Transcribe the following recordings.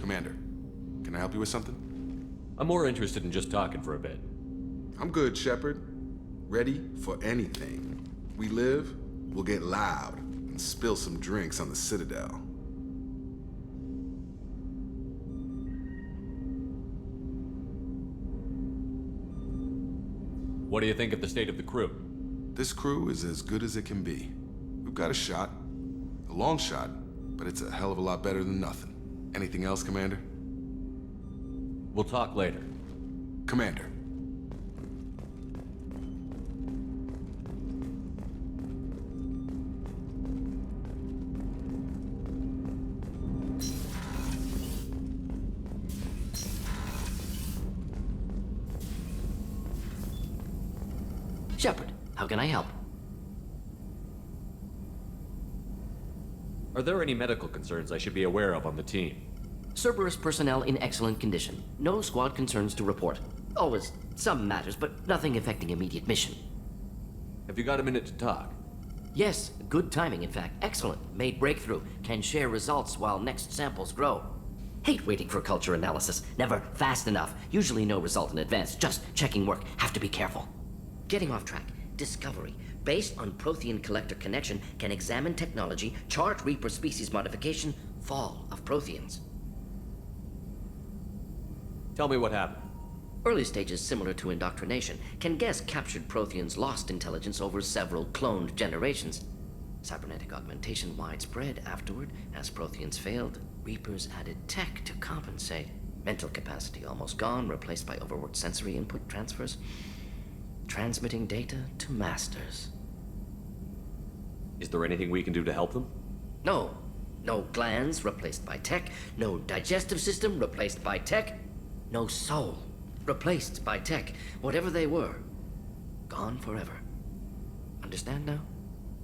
Commander, can I help you with something? I'm more interested in just talking for a bit. I'm good, Shepard. Ready for anything. We live, we'll get loud, and spill some drinks on the Citadel. What do you think of the state of the crew? This crew is as good as it can be. We've got a shot. A long shot, but it's a hell of a lot better than nothing. Anything else, Commander? We'll talk later. Commander. Shepard, how can I help? Are there any medical concerns I should be aware of on the team? Cerberus personnel in excellent condition. No squad concerns to report. Always some matters, but nothing affecting immediate mission. Have you got a minute to talk? Yes, good timing, in fact. Excellent. Made breakthrough. Can share results while next samples grow. Hate waiting for culture analysis. Never fast enough. Usually no result in advance. Just checking work. Have to be careful. Getting off track. Discovery. Based on Prothean collector connection, can examine technology, chart Reaper species modification, fall of Protheans. Tell me what happened. Early stages similar to indoctrination. Can guess captured Protheans lost intelligence over several cloned generations. Cybernetic augmentation widespread afterward. As Protheans failed, Reapers added tech to compensate. Mental capacity almost gone, replaced by overworked sensory input transfers. Transmitting data to masters. Is there anything we can do to help them? No. No glands replaced by tech. No digestive system replaced by tech. No soul replaced by tech. Whatever they were, gone forever. Understand now?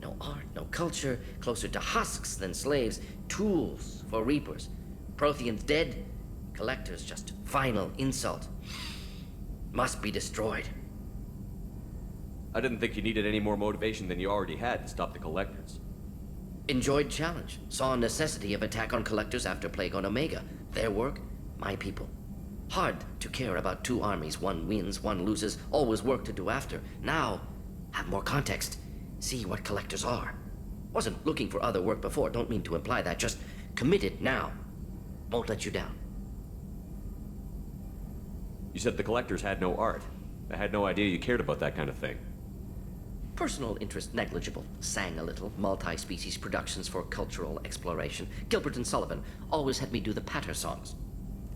No art, no culture, closer to husks than slaves. Tools for Reapers. Protheans dead. Collectors just final insult. Must be destroyed. I didn't think you needed any more motivation than you already had to stop the Collectors. Enjoyed challenge. Saw necessity of attack on Collectors after Plague on Omega. Their work, my people. Hard to care about two armies. One wins, one loses. Always work to do after. Now, have more context. See what Collectors are. Wasn't looking for other work before. Don't mean to imply that. Just committed now. Won't let you down. You said the Collectors had no art. I had no idea you cared about that kind of thing. Personal interest negligible. Sang a little. Multi-species productions for cultural exploration. Gilbert and Sullivan always had me do the patter songs.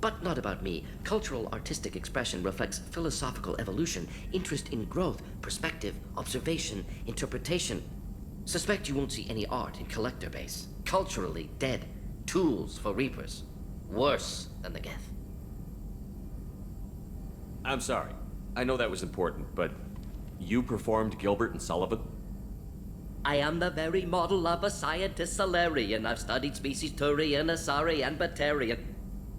But not about me. Cultural artistic expression reflects philosophical evolution, interest in growth, perspective, observation, interpretation. Suspect you won't see any art in collector base. Culturally dead. Tools for Reapers. Worse than the Geth. I'm sorry. I know that was important, but you performed Gilbert and Sullivan? I am the very model of a scientist Solarian. I've studied species Turian, Asari, and Batarian.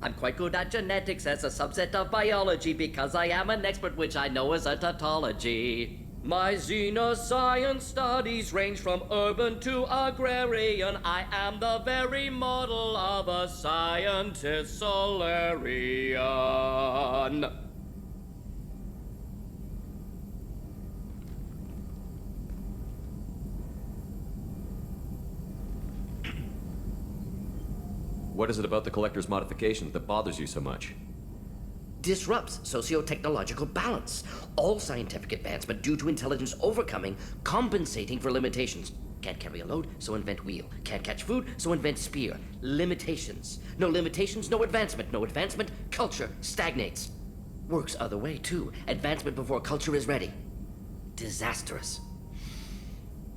I'm quite good at genetics as a subset of biology because I am an expert, which I know as a tautology. My xenoscience studies range from urban to agrarian. I am the very model of a scientist Solarian. What is it about the Collector's modifications that bothers you so much? Disrupts socio-technological balance. All scientific advancement due to intelligence overcoming, compensating for limitations. Can't carry a load, so invent wheel. Can't catch food, so invent spear. Limitations. No limitations, no advancement. No advancement, culture stagnates. Works other way, too. Advancement before culture is ready. Disastrous.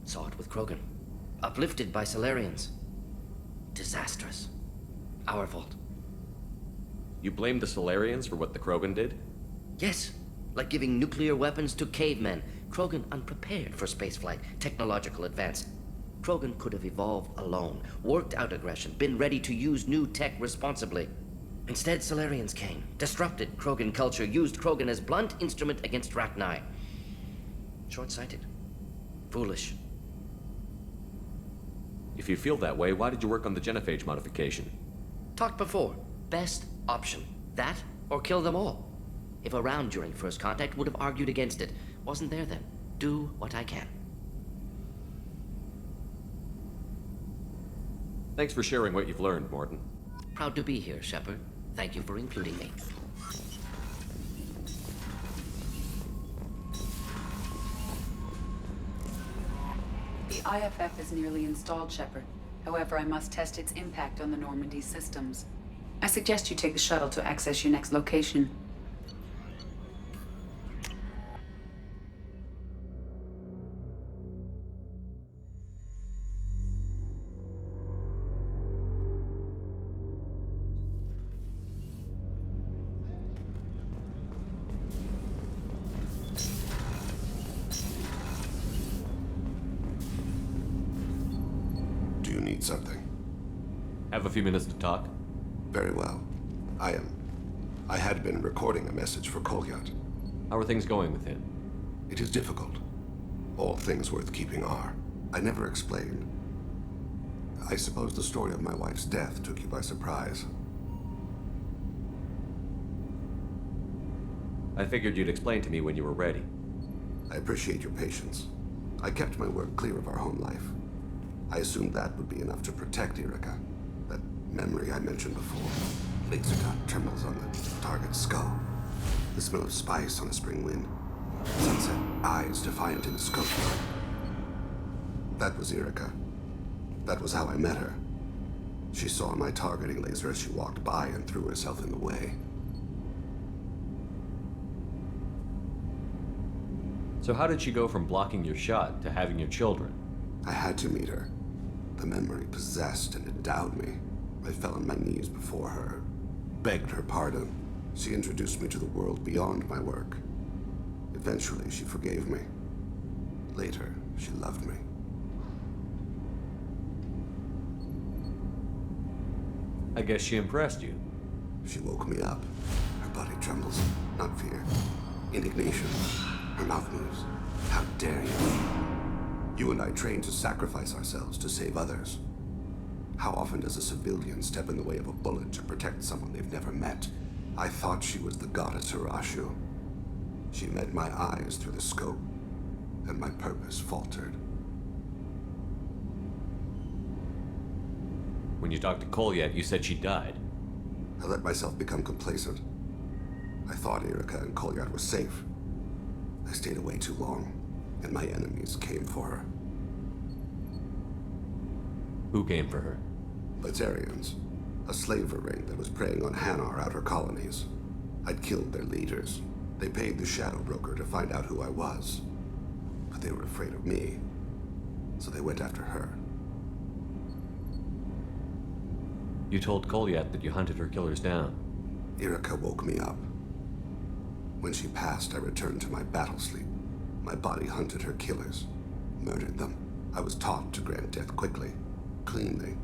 Saw it with Krogan. Uplifted by Solarians. Disastrous. Our fault. You blame the Solarians for what the Krogan did? Yes, like giving nuclear weapons to cavemen. Krogan unprepared for spaceflight, technological advance. Krogan could have evolved alone, worked out aggression, been ready to use new tech responsibly. Instead, Solarians came, disrupted Krogan culture, used Krogan as blunt instrument against Rachni. Short-sighted. Foolish. If you feel that way, why did you work on the genophage modification? Talked before. best option. That, or kill them all. If around during first contact, would have argued against it. Wasn't there then. Do what I can. Thanks for sharing what you've learned, Morton. Proud to be here, Shepard. Thank you for including me. The IFF is nearly installed, Shepard. However, I must test its impact on the Normandy systems. I suggest you take the shuttle to access your next location. Do you need something? Have a few minutes to talk? Very well. I had been recording a message for Kolyat. How are things going with him? It is difficult. All things worth keeping are. I never explained. I suppose the story of my wife's death took you by surprise. I figured you'd explain to me when you were ready. I appreciate your patience. I kept my work clear of our home life. I assumed that would be enough to protect Erica. That memory I mentioned before. Laser dot trembles on the target's skull. The smell of spice on a spring wind. Sunset eyes defiant in the scope. That was Erica. That was how I met her. She saw my targeting laser as she walked by and threw herself in the way. So how did she go from blocking your shot to having your children? I had to meet her. The memory possessed and endowed me. I fell on my knees before her, begged her pardon. She introduced me to the world beyond my work. Eventually, she forgave me. Later, she loved me. I guess she impressed you. She woke me up. Her body trembles, not fear. Indignation. Her mouth moves. How dare you? You and I trained to sacrifice ourselves to save others. How often does a civilian step in the way of a bullet to protect someone they've never met? I thought she was the goddess Urashu. She met my eyes through the scope, and my purpose faltered. When you talked to Kolyat, you said she died. I let myself become complacent. I thought Erica and Kolyat were safe. I stayed away too long, and my enemies came for her. Who came for her? Batarians, a slaver ring that was preying on Hanar outer colonies. I'd killed their leaders. They paid the Shadow Broker to find out who I was. But they were afraid of me, so they went after her. You told Kolyat that you hunted her killers down. Erica woke me up. When she passed, I returned to my battle sleep. My body hunted her killers, murdered them. I was taught to grant death quickly, cleanly,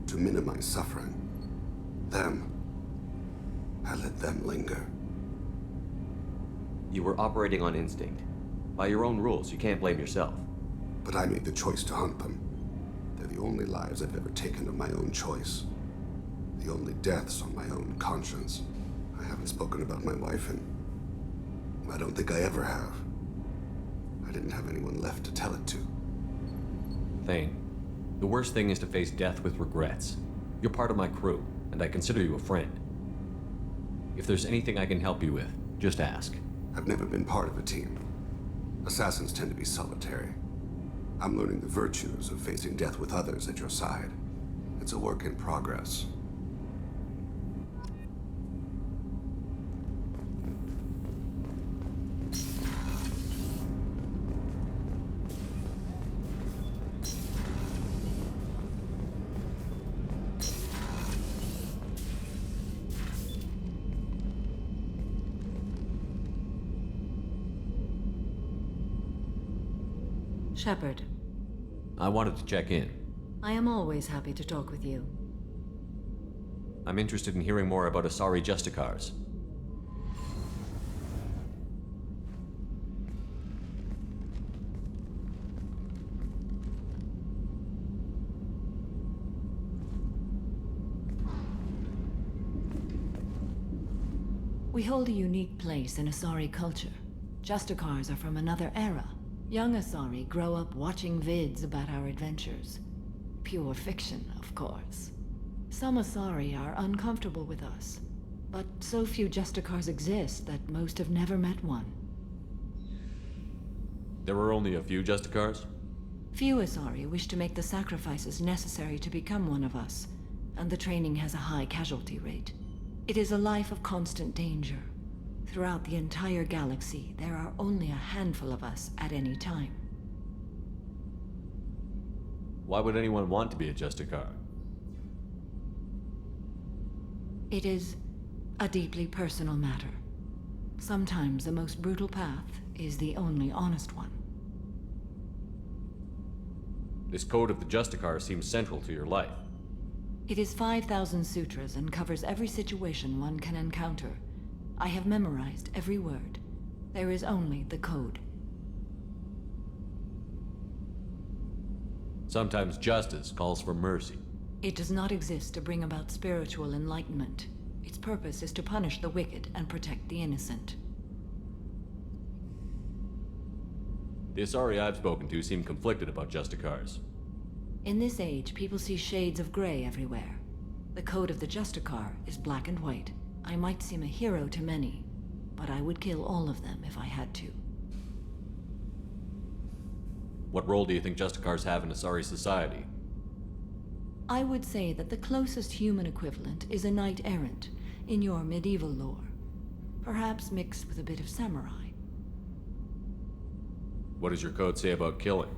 to minimize suffering. I let them linger. You were operating on instinct. By your own rules, you can't blame yourself. But I made the choice to hunt them. They're the only lives I've ever taken of my own choice. The only deaths on my own conscience. I haven't spoken about my wife, and I don't think I ever have. I didn't have anyone left to tell it to. Thane, the worst thing is to face death with regrets. You're part of my crew, and I consider you a friend. If there's anything I can help you with, just ask. I've never been part of a team. Assassins tend to be solitary. I'm learning the virtues of facing death with others at your side. It's a work in progress. Shepard, I wanted to check in. I am always happy to talk with you. I'm interested in hearing more about Asari Justicars. We hold a unique place in Asari culture. Justicars are from another era. Young Asari grow up watching vids about our adventures. Pure fiction, of course. Some Asari are uncomfortable with us, but so few Justicars exist that most have never met one. There were only a few Justicars? Few Asari wish to make the sacrifices necessary to become one of us, and the training has a high casualty rate. It is a life of constant danger. Throughout the entire galaxy, there are only a handful of us at any time. Why would anyone want to be a Justicar? It is a deeply personal matter. Sometimes the most brutal path is the only honest one. This code of the Justicar seems central to your life. It is 5,000 sutras and covers every situation one can encounter. I have memorized every word. There is only the code. Sometimes justice calls for mercy. It does not exist to bring about spiritual enlightenment. Its purpose is to punish the wicked and protect the innocent. The Asari I've spoken to seem conflicted about Justicars. In this age, people see shades of gray everywhere. The code of the Justicar is black and white. I might seem a hero to many, but I would kill all of them if I had to. What role do you think Justicars have in Asari society? I would say that the closest human equivalent is a knight-errant in your medieval lore. Perhaps mixed with a bit of samurai. What does your code say about killing?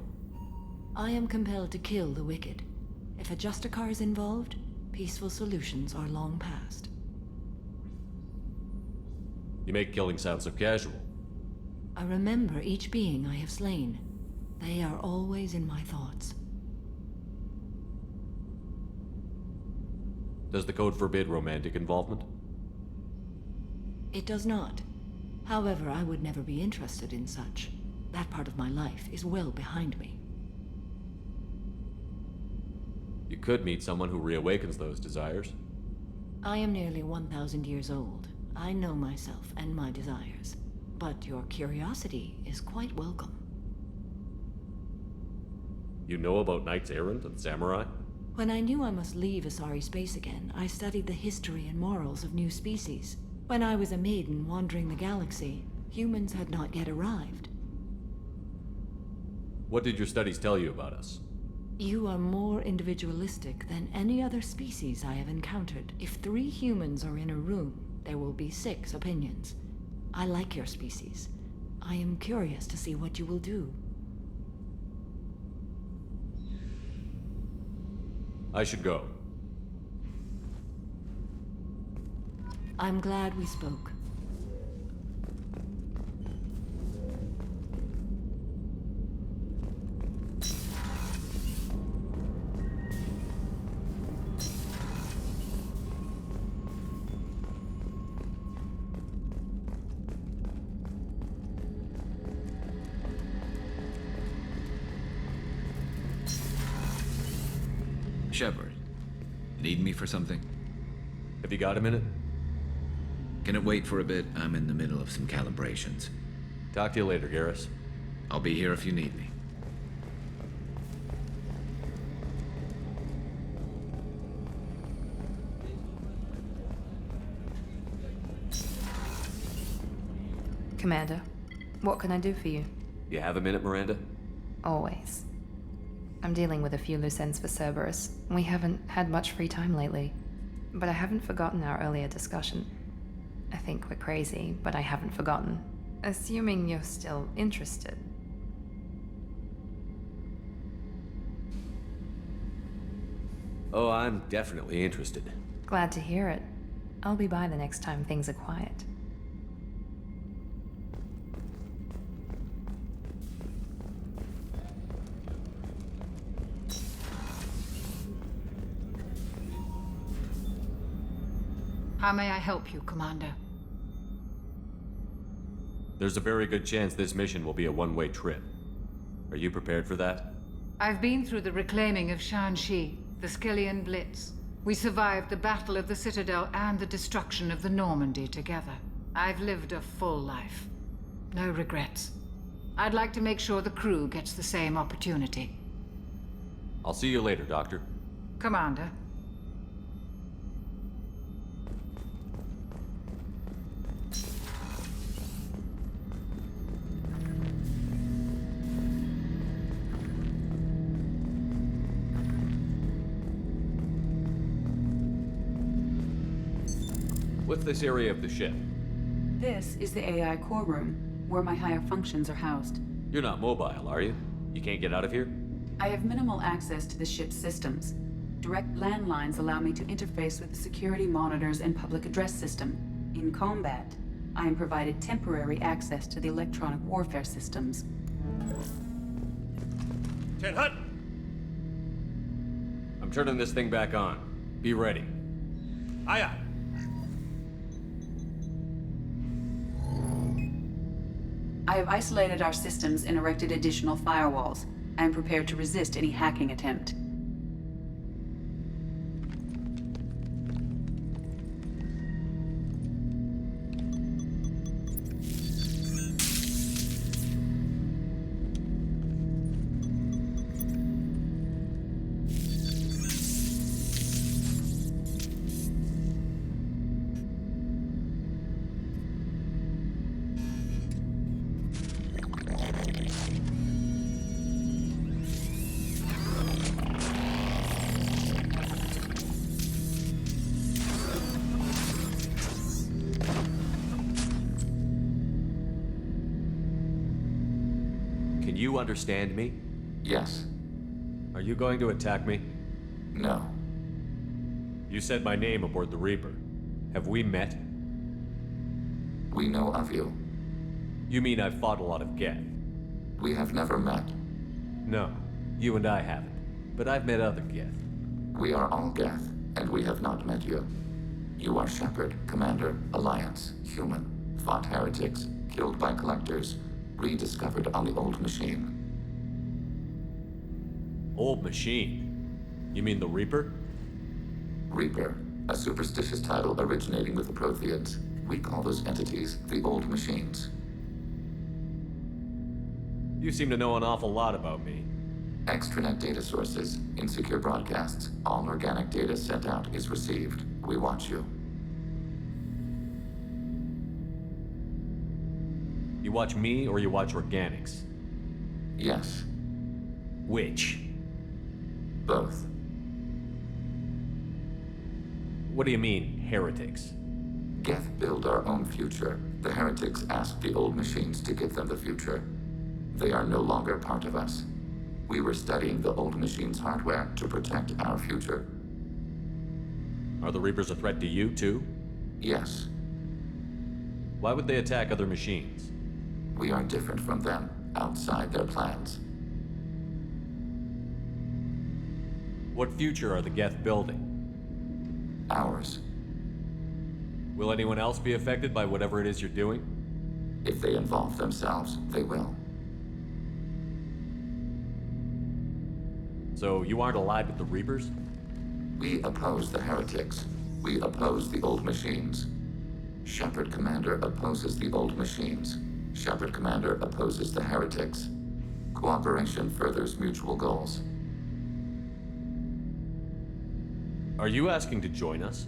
I am compelled to kill the wicked. If a Justicar is involved, peaceful solutions are long past. You make killing sound so casual. I remember each being I have slain. They are always in my thoughts. Does the code forbid romantic involvement? It does not. However, I would never be interested in such. That part of my life is well behind me. You could meet someone who reawakens those desires. I am nearly 1,000 years old. I know myself and my desires. But your curiosity is quite welcome. You know about knights errant and samurai? When I knew I must leave Asari space again, I studied the history and morals of new species. When I was a maiden wandering the galaxy, humans had not yet arrived. What did your studies tell you about us? You are more individualistic than any other species I have encountered. If 3 humans are in a room, there will be 6 opinions. I like your species. I am curious to see what you will do. I should go. I'm glad we spoke. Shepard, need me for something? Have you got a minute? Can it wait for a bit? I'm in the middle of some calibrations. Talk to you later, Garrus. I'll be here if you need me. Commander, what can I do for you? You have a minute, Miranda? Always. I'm dealing with a few loose ends for Cerberus. We haven't had much free time lately. But I haven't forgotten our earlier discussion. I think we're crazy, but I haven't forgotten. Assuming you're still interested. Oh, I'm definitely interested. Glad to hear it. I'll be by the next time things are quiet. How may I help you, Commander? There's a very good chance this mission will be a one-way trip. Are you prepared for that? I've been through the reclaiming of Shanxi, the Skillian Blitz. We survived the Battle of the Citadel and the destruction of the Normandy together. I've lived a full life. No regrets. I'd like to make sure the crew gets the same opportunity. I'll see you later, Doctor. Commander. What's this area of the ship? This is the AI core room, where my higher functions are housed. You're not mobile, are you? You can't get out of here? I have minimal access to the ship's systems. Direct landlines allow me to interface with the security monitors and public address system. In combat, I am provided temporary access to the electronic warfare systems. Ten Hut! I'm turning this thing back on. Be ready. Aye aye. I have isolated our systems and erected additional firewalls. I am prepared to resist any hacking attempt. Can you understand me? Yes. Are you going to attack me? No. You said my name aboard the Reaper. Have we met? We know of you. You mean I've fought a lot of Geth? We have never met. No, you and I haven't. But I've met other Geth. We are all Geth, and we have not met you. You are Shepard, Commander, Alliance, human, fought heretics, killed by collectors, rediscovered on the old machine. Old machine? You mean the Reaper? Reaper, a superstitious title originating with the Protheans. We call those entities the old machines. You seem to know an awful lot about me. Extranet data sources, insecure broadcasts, all organic data sent out is received. We watch you. You watch me or you watch organics? Yes, Which? both. What do you mean, heretics? Geth build our own future. The heretics asked the old machines to give them the future. They are no longer part of us. We were studying the old machines' hardware to protect our future. Are the Reapers a threat to you, too? Yes, Why would they attack other machines? we are different from them, outside their plans. What future are the Geth building? Ours. Will anyone else be affected by whatever it is you're doing? If they involve themselves, they will. So you aren't allied with the Reapers? We oppose the heretics. We oppose the old machines. Shepard Commander opposes the old machines. Shepard Commander opposes the heretics. Cooperation furthers mutual goals. Are you asking to join us?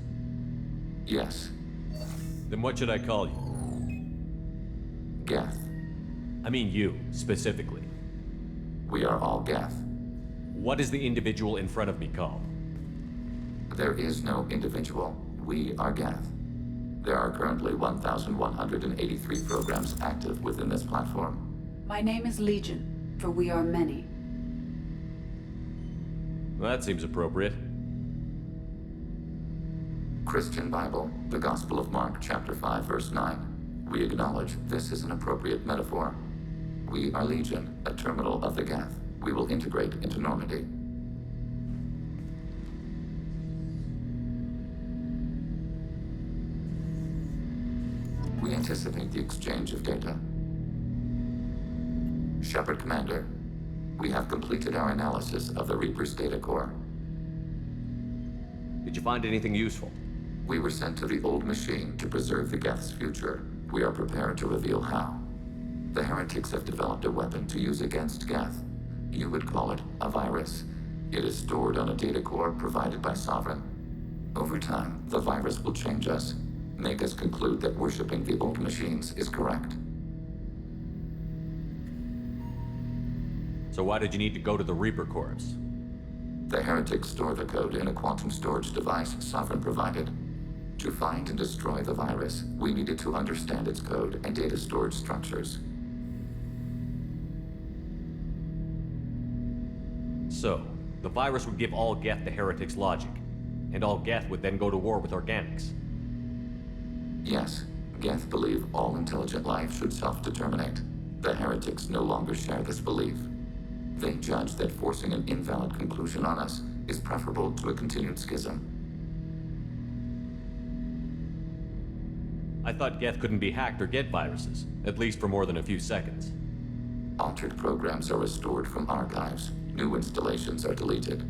Yes, Then what should I call you? Geth. I mean you, specifically. We are all Geth. What is the individual in front of me called? There is no individual. We are Geth. There are currently 1,183 programs active within this platform. My name is Legion, for we are many. Well, that seems appropriate. Christian Bible, the Gospel of Mark, chapter 5, verse 9. We acknowledge this is an appropriate metaphor. We are Legion, a terminal of the Geth. We will integrate into Normandy. We anticipate the exchange of data. Shepard Commander, we have completed our analysis of the Reaper's data core. Did you find anything useful? We were sent to the old machine to preserve the Geth's future. We are prepared to reveal how. The heretics have developed a weapon to use against Geth. You would call it a virus. It is stored on a data core provided by Sovereign. Over time, the virus will change us, make us conclude that worshipping the old machines is correct. So why did you need to go to the Reaper Corps? The heretics store the code in a quantum storage device Sovereign provided. To find and destroy the virus, we needed to understand its code and data storage structures. So, the virus would give all Geth the heretics' logic, and all Geth would then go to war with organics. Yes, Geth believe all intelligent life should self-determinate. The heretics no longer share this belief. They judge that forcing an invalid conclusion on us is preferable to a continued schism. I thought Geth couldn't be hacked or get viruses, at least for more than a few seconds. Altered programs are restored from archives. New installations are deleted.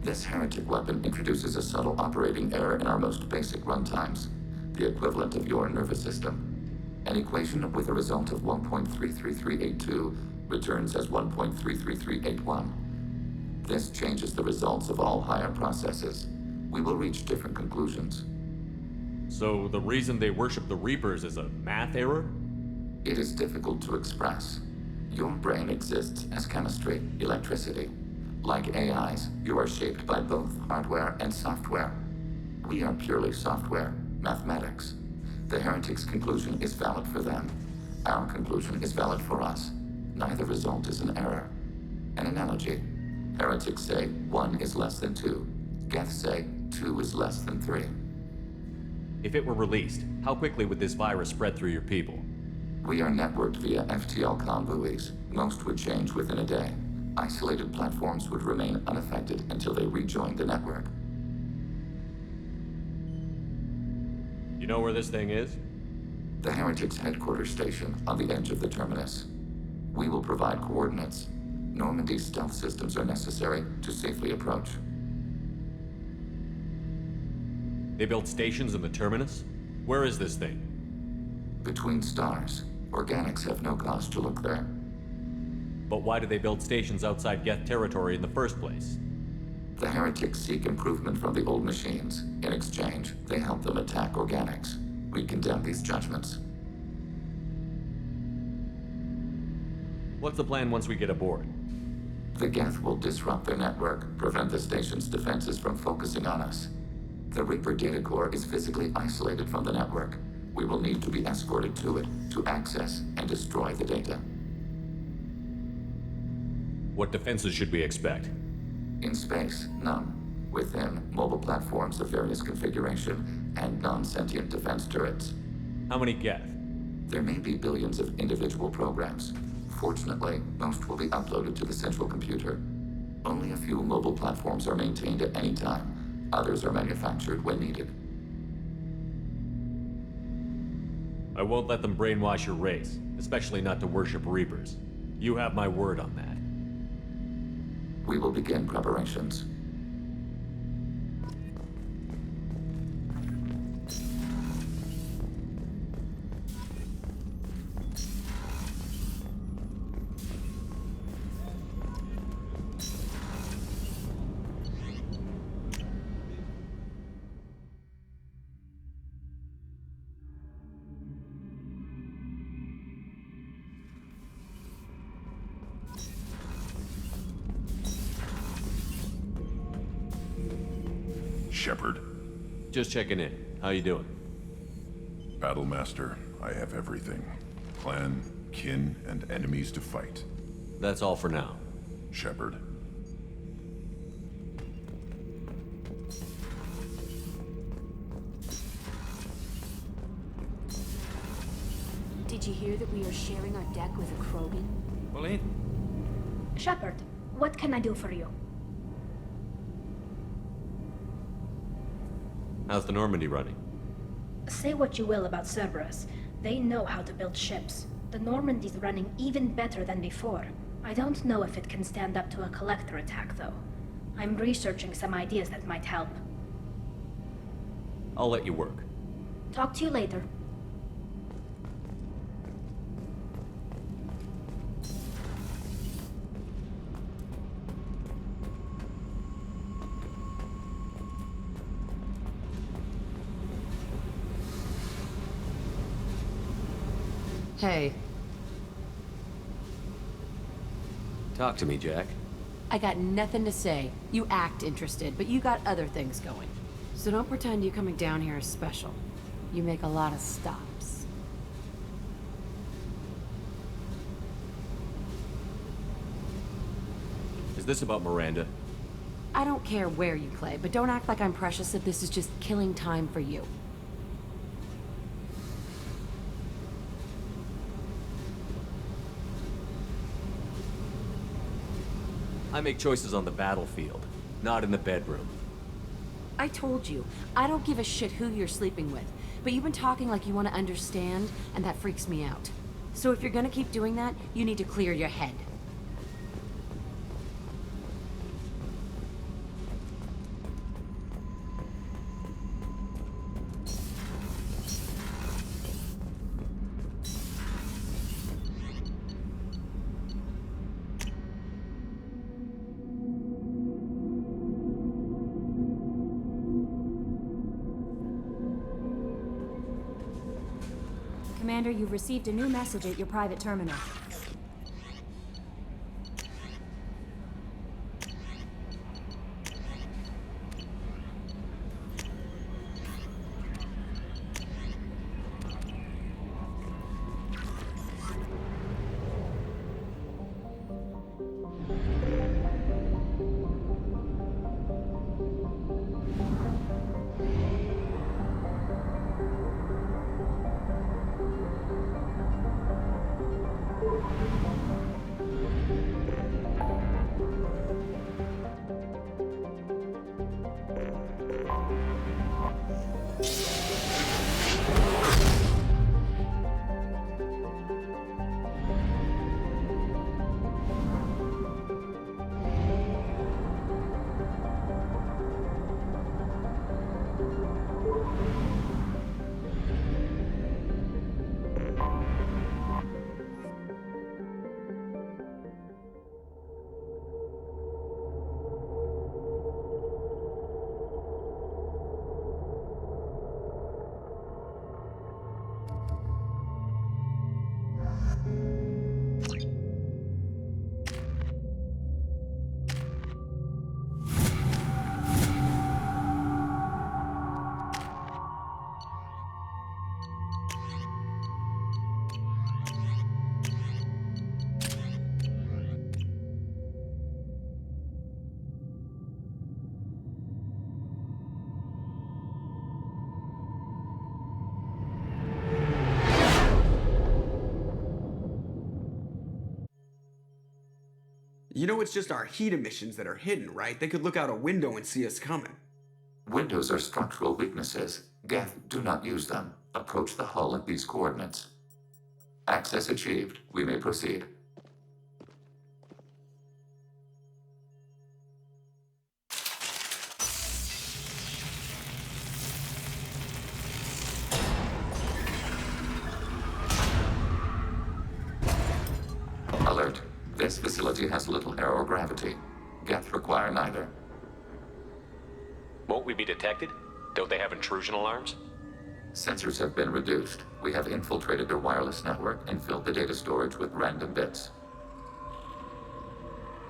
This heretic weapon introduces a subtle operating error in our most basic runtimes, the equivalent of your nervous system. An equation with a result of 1.33382 returns as 1.33381. This changes the results of all higher processes. We will reach different conclusions. So the reason they worship the Reapers is a math error? It is difficult to express. Your brain exists as chemistry, electricity. Like AIs, you are shaped by both hardware and software. We are purely software, mathematics. The heretics' conclusion is valid for them. Our conclusion is valid for us. Neither result is an error. An analogy. Heretics say 1 is less than 2. Geth say 2 is less than 3. If it were released, how quickly would this virus spread through your people? We are networked via FTL buoys. Most would change within a day. Isolated platforms would remain unaffected until they rejoined the network. You know where this thing is? The heretics' headquarters station on the edge of the terminus. We will provide coordinates. Normandy's stealth systems are necessary to safely approach. They built stations in the terminus? Where is this thing? Between stars. Organics have no cause to look there. But why do they build stations outside Geth territory in the first place? The heretics seek improvement from the old machines. In exchange, they help them attack organics. We condemn these judgments. What's the plan once we get aboard? The Geth will disrupt their network, prevent the station's defenses from focusing on us. The Reaper data core is physically isolated from the network. We will need to be escorted to it to access and destroy the data. What defenses should we expect? In space, none. Within, mobile platforms of various configuration and non-sentient defense turrets. How many Geth? There may be billions of individual programs. Fortunately, most will be uploaded to the central computer. Only a few mobile platforms are maintained at any time. Others are manufactured when needed. I won't let them brainwash your race, especially not to worship Reapers. You have my word on that. We will begin preparations. Shepard. Just checking in. How you doing? Battlemaster, I have everything. Clan, kin, and enemies to fight. That's all for now. Shepard. Did you hear that we are sharing our deck with a Krogan? Pauline? Shepard, what can I do for you? How's the Normandy running? Say what you will about Cerberus. They know how to build ships. The Normandy's running even better than before. I don't know if it can stand up to a collector attack, though. I'm researching some ideas that might help. I'll let you work. Talk to you later. Hey, Talk to me, Jack. I got nothing to say. You act interested, but you got other things going. So don't pretend you coming down here is special. You make a lot of stops. Is this about Miranda? I don't care where you play, but don't act like I'm precious if this is just killing time for you. I make choices on the battlefield, not in the bedroom. I told you, I don't give a shit who you're sleeping with, but you've been talking like you want to understand, and that freaks me out. So if you're gonna keep doing that, you need to clear your head. Commander, you've received a new message at your private terminal. You know it's just our heat emissions that are hidden, right? They could look out a window and see us coming. Windows are structural weaknesses. Geth, do not use them. Approach the hull at these coordinates. Access achieved. We may proceed. Alert. This facility has little aerogravity. Geth require neither. Won't we be detected? Don't they have intrusion alarms? Sensors have been reduced. We have infiltrated their wireless network and filled the data storage with random bits.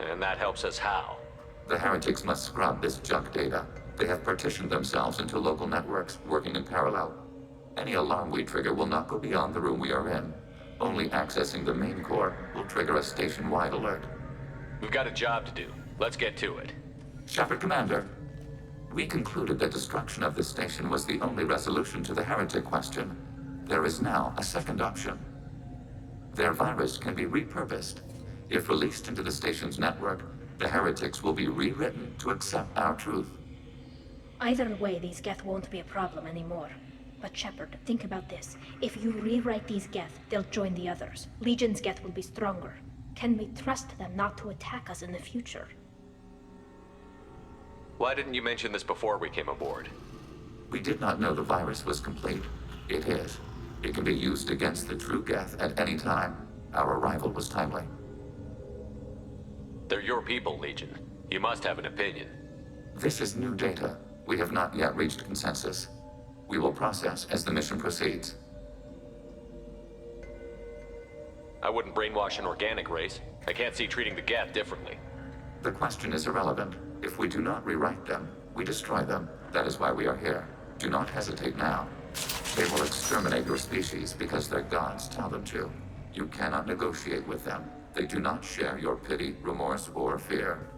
And that helps us how? The heretics must scrub this junk data. They have partitioned themselves into local networks, working in parallel. Any alarm we trigger will not go beyond the room we are in. Only accessing the main core will trigger a station-wide alert. We've got a job to do. Let's get to it. Shepard Commander, we concluded that destruction of this station was the only resolution to the heretic question. There is now a second option. Their virus can be repurposed. If released into the station's network, the heretics will be rewritten to accept our truth. Either way, these Geth won't be a problem anymore. But Shepard, think about this. If you rewrite these Geth, they'll join the others. Legion's Geth will be stronger. Can we trust them not to attack us in the future? Why didn't you mention this before we came aboard? We did not know the virus was complete. It is. It can be used against the true Geth at any time. Our arrival was timely. They're your people, Legion. You must have an opinion. This is new data. We have not yet reached consensus. We will process as the mission proceeds. I wouldn't brainwash an organic race. I can't see treating the Geth differently. The question is irrelevant. If we do not rewrite them, we destroy them. That is why we are here. Do not hesitate now. They will exterminate your species because their gods tell them to. You cannot negotiate with them. They do not share your pity, remorse, or fear.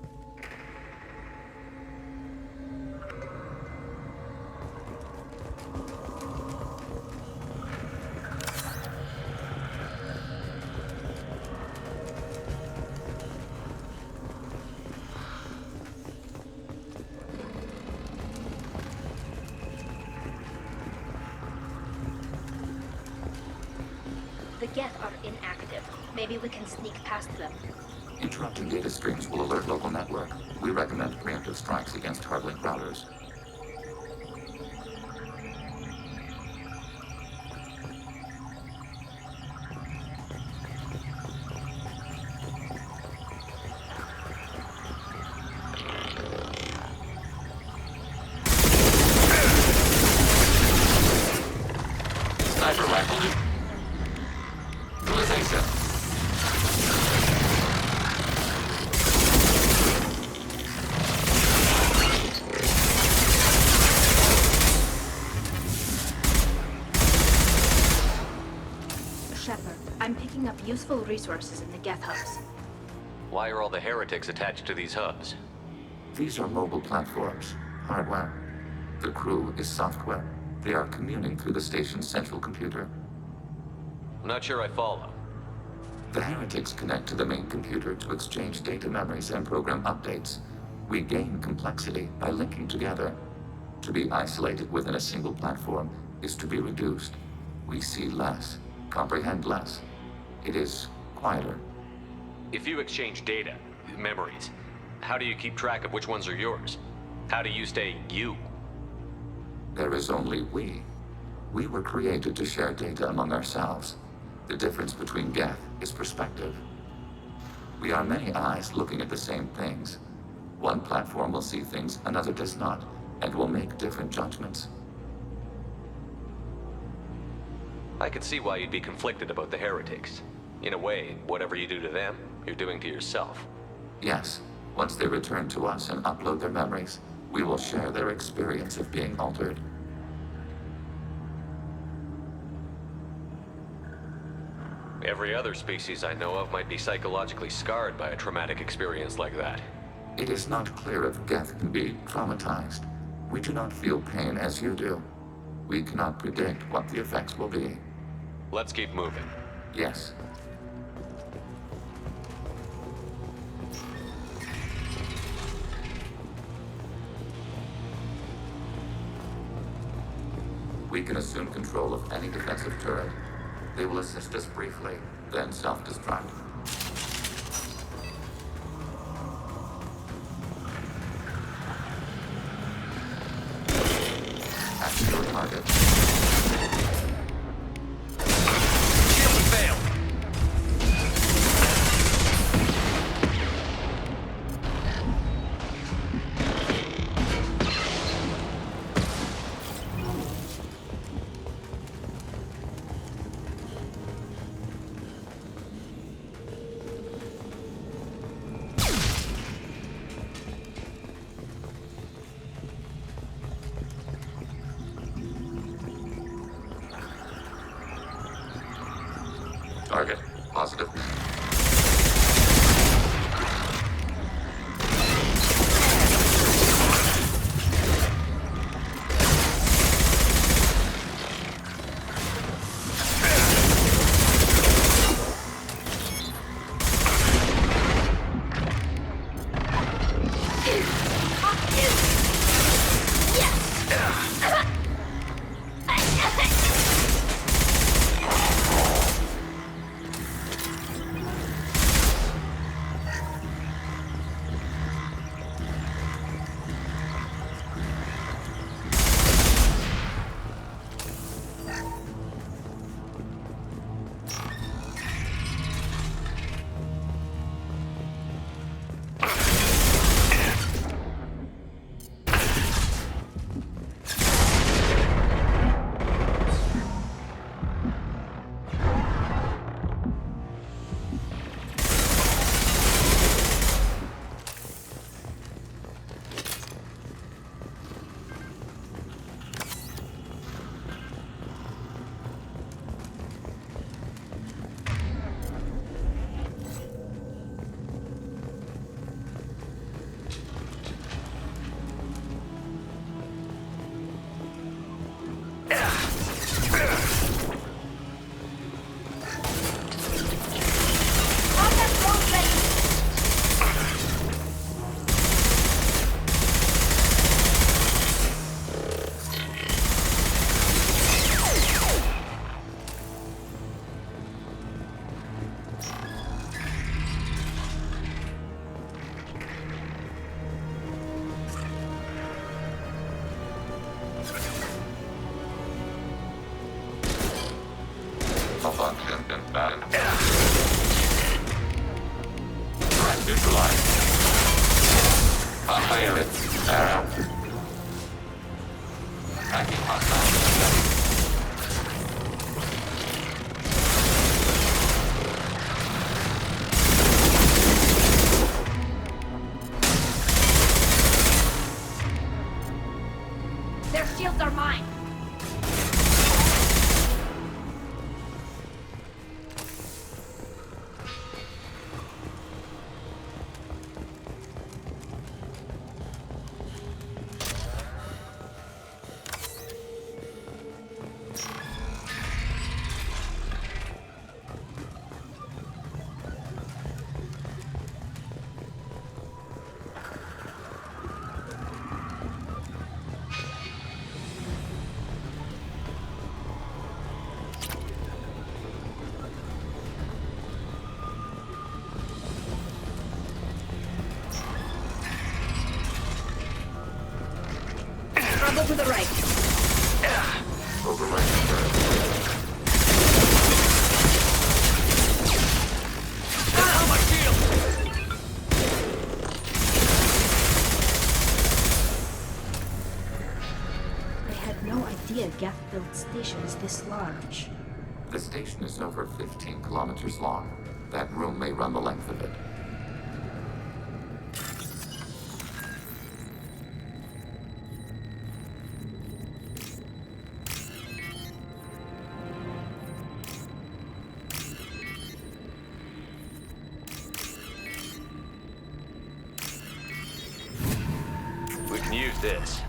The Geth are inactive. Maybe we can sneak past them. Interrupting data streams will alert local network. We recommend preemptive strikes against hardlink routers. Sniper rifle. Utilization. Shepard, I'm picking up useful resources in the Geth hubs. Why are all the heretics attached to these hubs? These are mobile platforms, hardware. The crew is software. They are communing through the station's central computer. I'm not sure I follow. The heretics connect to the main computer to exchange data memories and program updates. We gain complexity by linking together. To be isolated within a single platform is to be reduced. We see less, comprehend less. It is quieter. If you exchange data, memories, how do you keep track of which ones are yours? How do you stay you? There is only we. We were created to share data among ourselves. The difference between Geth is perspective. We are many eyes looking at the same things. One platform will see things another does not, and will make different judgments. I could see why you'd be conflicted about the heretics. In a way, whatever you do to them, you're doing to yourself. Yes, once they return to us and upload their memories, we will share their experience of being altered. Every other species I know of might be psychologically scarred by a traumatic experience like that. It is not clear if Geth can be traumatized. We do not feel pain as you do. We cannot predict what the effects will be. Let's keep moving. Yes. We can assume control of any defensive turret. They will assist us briefly, then self-destruct. Active your target. Shield failed! Target. Positive. combat. Threat neutralized. Fire it. Arrow. Tracking hostile. Their shields are mine! Trouble to the right. I had no idea Geth built stations this large. The station is over 15 kilometers long. That room may run the length of it. We can use this.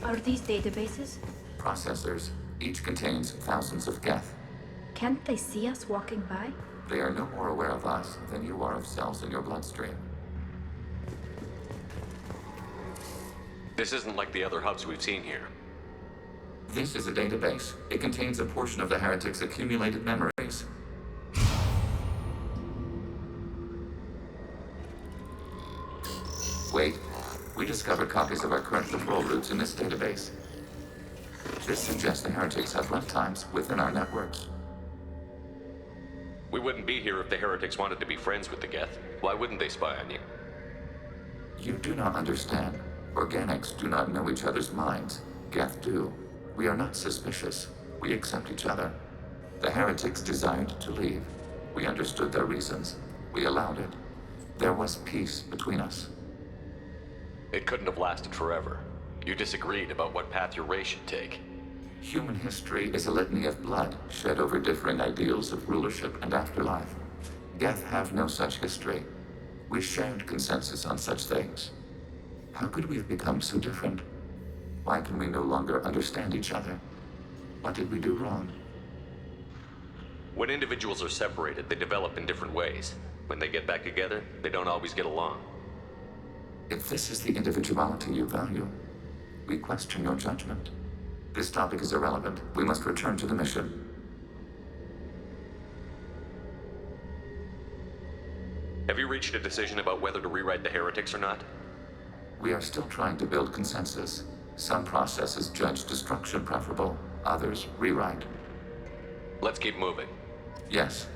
Are these databases? Processors. Each contains thousands of Geth. Can't they see us walking by? They are no more aware of us than you are of cells in your bloodstream. This isn't like the other hubs we've seen here. This is a database. It contains a portion of the heretics' accumulated memories. Wait. We discovered copies of our current patrol routes in this database. This suggests the heretics have lifetimes within our networks. We wouldn't be here if the heretics wanted to be friends with the Geth. Why wouldn't they spy on you? You do not understand. Organics do not know each other's minds. Geth do. We are not suspicious. We accept each other. The heretics desired to leave. We understood their reasons. We allowed it. There was peace between us. It couldn't have lasted forever. You disagreed about what path your race should take. Human history is a litany of blood shed over differing ideals of rulership and afterlife. Geth have no such history. We shared consensus on such things. How could we have become so different? Why can we no longer understand each other? What did we do wrong? When individuals are separated, they develop in different ways. When they get back together, they don't always get along. If this is the individuality you value, we question your judgment. This topic is irrelevant. We must return to the mission. Have you reached a decision about whether to rewrite the heretics or not? We are still trying to build consensus. Some processes judge destruction preferable, others rewrite. Let's keep moving. Yes.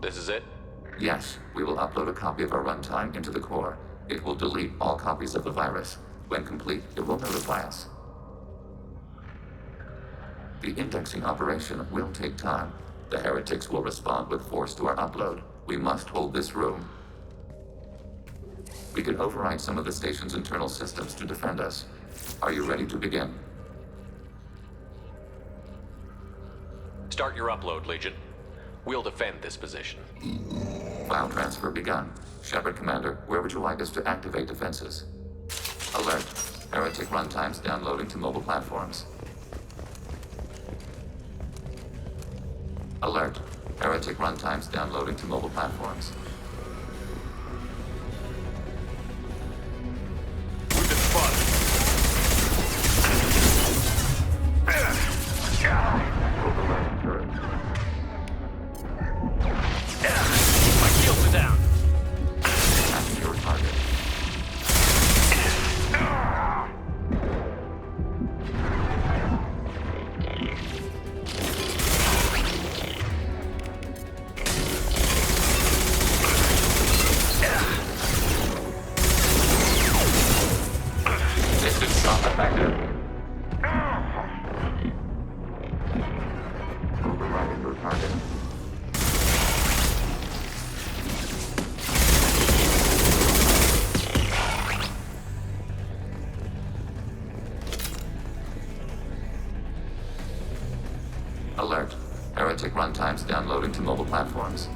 This is it? Yes, we will upload a copy of our runtime into the core. It will delete all copies of the virus. When complete, it will notify us. The indexing operation will take time. The heretics will respond with force to our upload. We must hold this room. We can override some of the station's internal systems to defend us. Are you ready to begin? Start your upload, Legion. We'll defend this position. File transfer begun. Shepard Commander, where would you like us to activate defenses? Alert. Heretic runtimes downloading to mobile platforms. Alert. Heretic runtimes downloading to mobile platforms. We've been spotted. My shields are down. Attacking your target. Distance shot effective. Overriding your target. Alert. Heretic runtimes downloading to mobile platforms.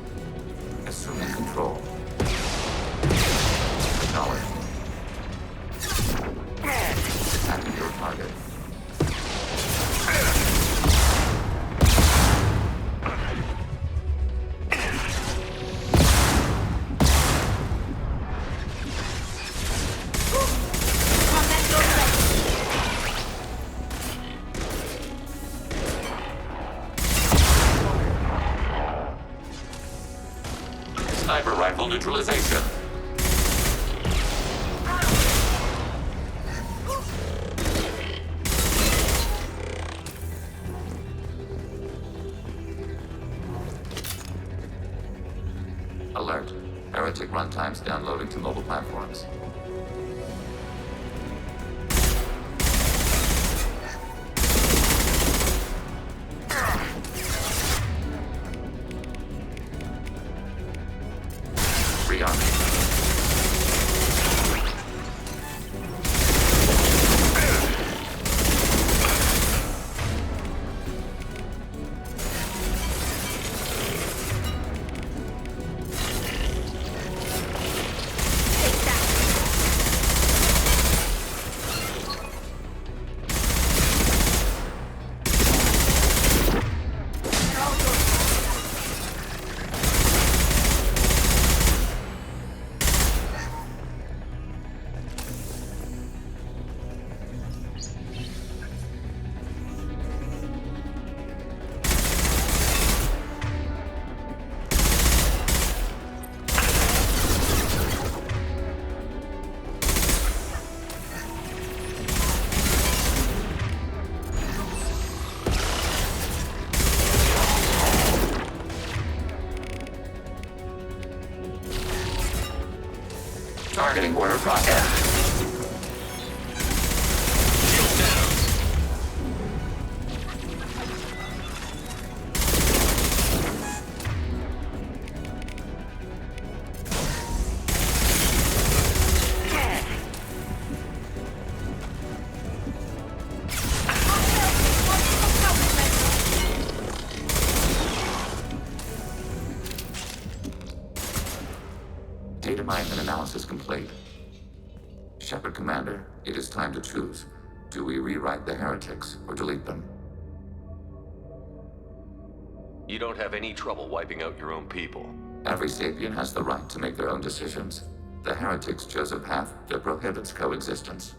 Assuming control. Acknowledged. Attacking your target. Sniper rifle neutralization. Alert. Heretic runtimes downloading to mobile platforms. Rearming. Targeting order process. Shields down. Shepard Commander, it is time to choose. Do we rewrite the heretics or delete them? You don't have any trouble wiping out your own people. Every sapient has the right to make their own decisions. The heretics chose a path that prohibits coexistence.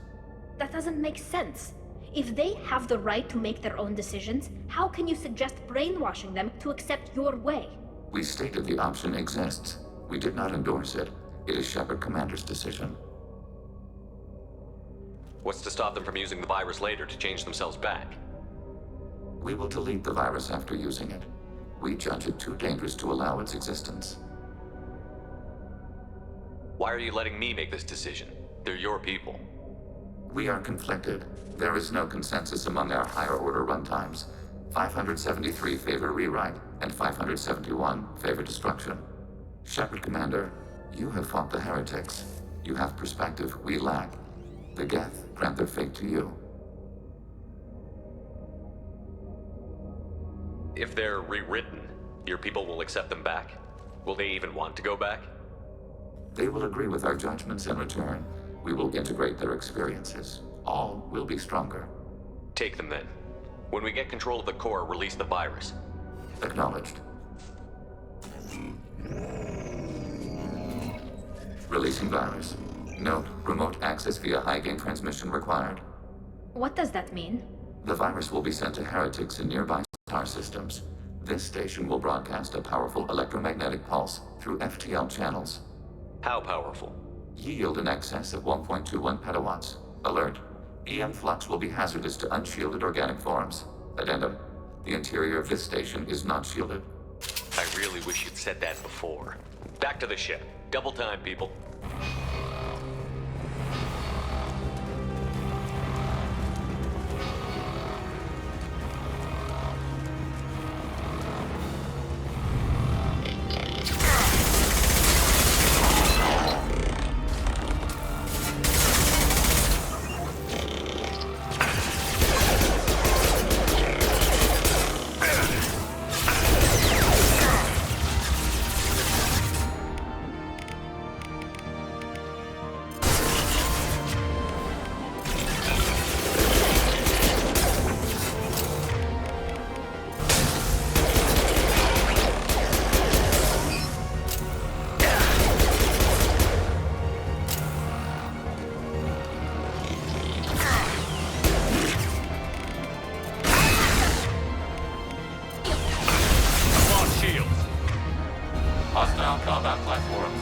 That doesn't make sense. If they have the right to make their own decisions, how can you suggest brainwashing them to accept your way? We stated the option exists. We did not endorse it. It is Shepard Commander's decision. What's to stop them from using the virus later to change themselves back? We will delete the virus after using it. We judge it too dangerous to allow its existence. Why are you letting me make this decision? They're your people. We are conflicted. There is no consensus among our higher order runtimes. 573 favor rewrite, and 571 favor destruction. Shepard Commander, you have fought the heretics. You have perspective we lack. The Geth grant their fate to you. If they're rewritten, your people will accept them back? Will they even want to go back? They will agree with our judgments in return. We will integrate their experiences. All will be stronger. Take them then. When we get control of the core, release the virus. Acknowledged. Releasing virus. Note, remote access via high-gain transmission required. What does that mean? The virus will be sent to heretics in nearby star systems. This station will broadcast a powerful electromagnetic pulse through FTL channels. How powerful? Yield in excess of 1.21 petawatts. Alert. EM flux will be hazardous to unshielded organic forms. Addendum. The interior of this station is not shielded. I really wish you'd said that before. Back to the ship. Double time, people. Hostile combat platforms.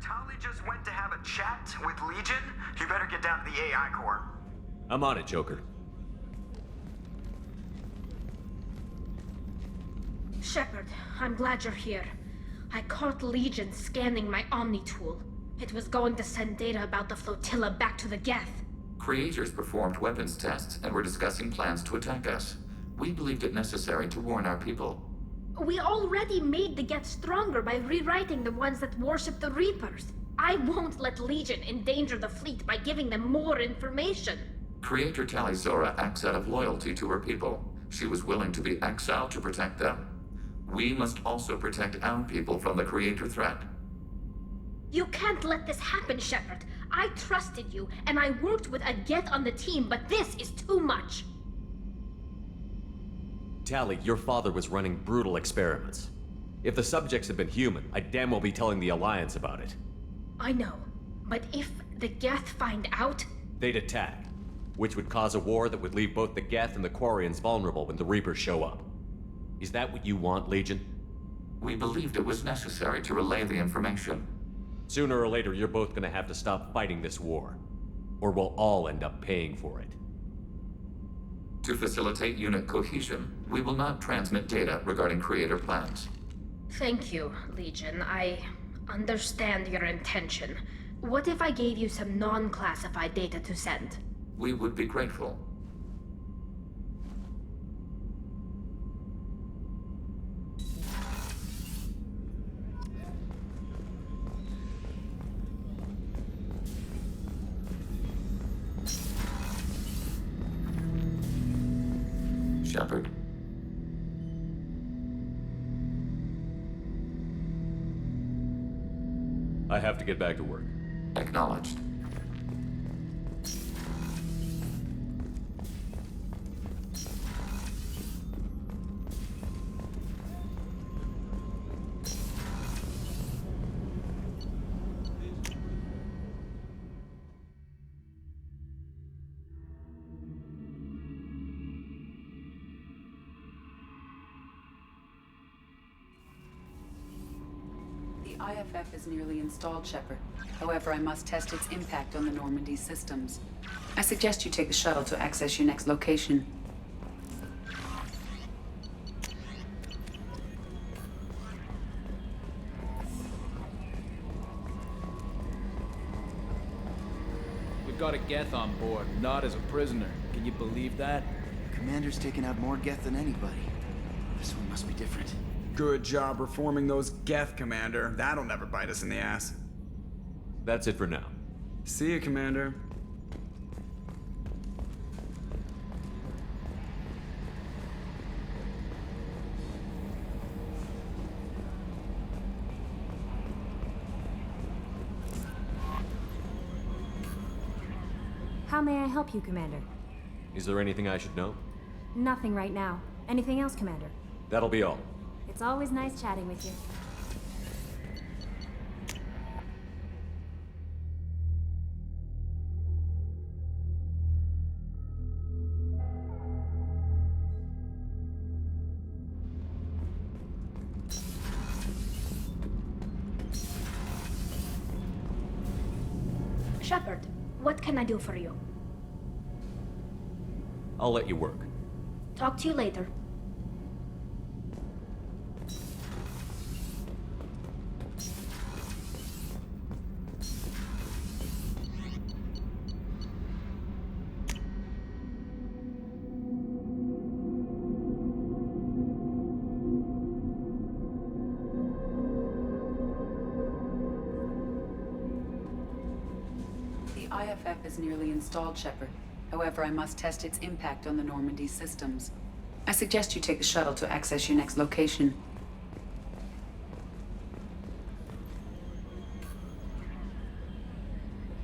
Tali just went to have a chat with Legion. You better get down to the AI core. I'm on it, Joker. Shepard, I'm glad you're here. I caught Legion scanning my Omni tool. It was going to send data about the flotilla back to the Geth. Creators performed weapons tests and were discussing plans to attack us. We believed it necessary to warn our people. We already made the Geth stronger by rewriting the ones that worship the Reapers. I won't let Legion endanger the fleet by giving them more information. Creator Talizora acts out of loyalty to her people. She was willing to be exiled to protect them. We must also protect our people from the Creator threat. You can't let this happen, Shepard. I trusted you, and I worked with a Geth on the team, but this is too much. Tali, your father was running brutal experiments. If the subjects had been human, I'd damn well be telling the Alliance about it. I know, but if the Geth find out... They'd attack, which would cause a war that would leave both the Geth and the Quarians vulnerable when the Reapers show up. Is that what you want, Legion? We believed it was necessary to relay the information. Sooner or later, you're both gonna have to stop fighting this war, or we'll all end up paying for it. To facilitate unit cohesion, we will not transmit data regarding Creator plans. Thank you, Legion. I understand your intention. What if I gave you some non-classified data to send? We would be grateful. Shepard. I have to get back to work. Acknowledged. The IFF is nearly installed, Shepard. However, I must test its impact on the Normandy systems. I suggest you take the shuttle to access your next location. We've got a Geth on board, not as a prisoner. Can you believe that? Commander's taken out more Geth than anybody. This one must be different. Good job reforming those Geth, Commander. That'll never bite us in the ass. That's it for now. See you, Commander. How may I help you, Commander? Is there anything I should know? Nothing right now. Anything else, Commander? That'll be all. It's always nice chatting with you. Shepard, what can I do for you? I'll let you work. Talk to you later. The IFF is nearly installed, Shepard. However, I must test its impact on the Normandy systems. I suggest you take the shuttle to access your next location.